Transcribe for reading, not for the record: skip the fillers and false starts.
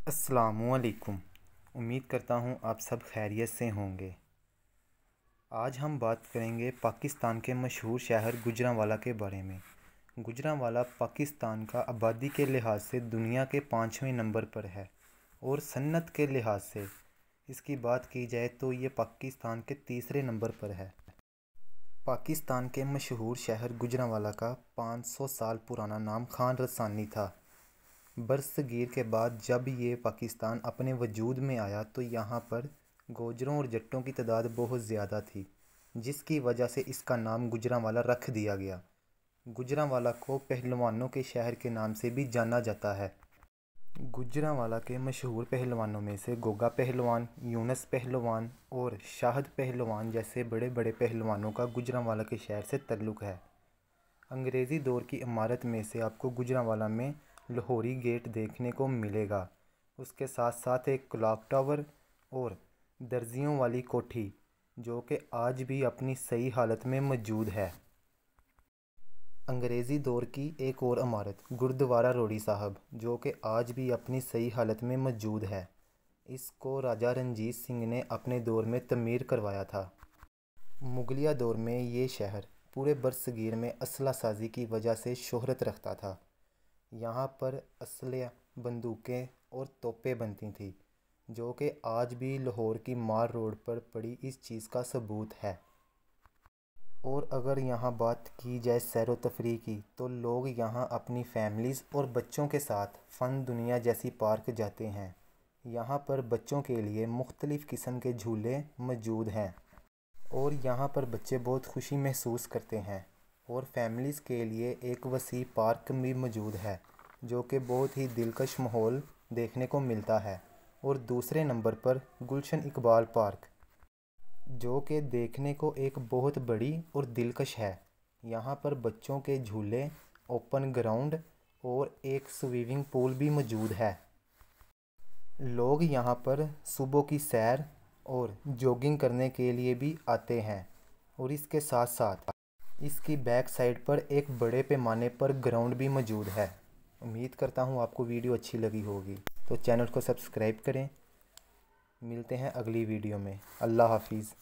अस्सलामुअलैकुम। उम्मीद करता हूँ आप सब खैरियत से होंगे। आज हम बात करेंगे पाकिस्तान के मशहूर शहर गुजरांवाला के बारे में। गुजरांवाला पाकिस्तान का आबादी के लिहाज से दुनिया के 5वें नंबर पर है और सन्नत के लिहाज से इसकी बात की जाए तो ये पाकिस्तान के तीसरे नंबर पर है। पाकिस्तान के मशहूर शहर गुजरांवाला का 500 साल पुराना नाम खान रसानी था। बरसगीर के बाद जब ये पाकिस्तान अपने वजूद में आया तो यहाँ पर गोजरों और जट्टों की तादाद बहुत ज़्यादा थी, जिसकी वजह से इसका नाम गुजरांवाला रख दिया गया। गुजरांवाला को पहलवानों के शहर के नाम से भी जाना जाता है। गुजरांवाला के मशहूर पहलवानों में से गोगा पहलवान, यूनुस पहलवान और शाहद पहलवान जैसे बड़े बड़े पहलवानों का गुजरांवाला के शहर से ताल्लुक़ है। अंग्रेज़ी दौर की इमारत में से आपको गुजरांवाला में लाहौरी गेट देखने को मिलेगा। उसके साथ साथ एक क्लॉक टावर और दर्जियों वाली कोठी जो कि आज भी अपनी सही हालत में मौजूद है। अंग्रेज़ी दौर की एक और इमारत गुरुद्वारा रोड़ी साहब जो कि आज भी अपनी सही हालत में मौजूद है। इसको राजा रणजीत सिंह ने अपने दौर में तमीर करवाया था। मुगलिया दौर में ये शहर पूरे बरसगीर में असला साजी की वजह से शोहरत रखता था। यहाँ पर असलहा, बंदूकें और तोपें बनती थीं, जो कि आज भी लाहौर की मार रोड पर पड़ी इस चीज़ का सबूत है। और अगर यहाँ बात की जाए सैर व तफरीह की तो लोग यहाँ अपनी फैमिलीज़ और बच्चों के साथ फ़न दुनिया जैसी पार्क जाते हैं। यहाँ पर बच्चों के लिए मुख्तलिफ़ किस्म के झूले मौजूद हैं और यहाँ पर बच्चे बहुत खुशी महसूस करते हैं। और फैमिलीज़ के लिए एक वसी पार्क भी मौजूद है जो कि बहुत ही दिलकश माहौल देखने को मिलता है। और दूसरे नंबर पर गुलशन इकबाल पार्क जो कि देखने को एक बहुत बड़ी और दिलकश है। यहाँ पर बच्चों के झूले, ओपन ग्राउंड और एक स्विमिंग पूल भी मौजूद है। लोग यहाँ पर सुबह की सैर और जॉगिंग करने के लिए भी आते हैं। और इसके साथ साथ इसकी बैक साइड पर एक बड़े पैमाने पर ग्राउंड भी मौजूद है। उम्मीद करता हूँ आपको वीडियो अच्छी लगी होगी, तो चैनल को सब्सक्राइब करें। मिलते हैं अगली वीडियो में। अल्लाह हाफिज़।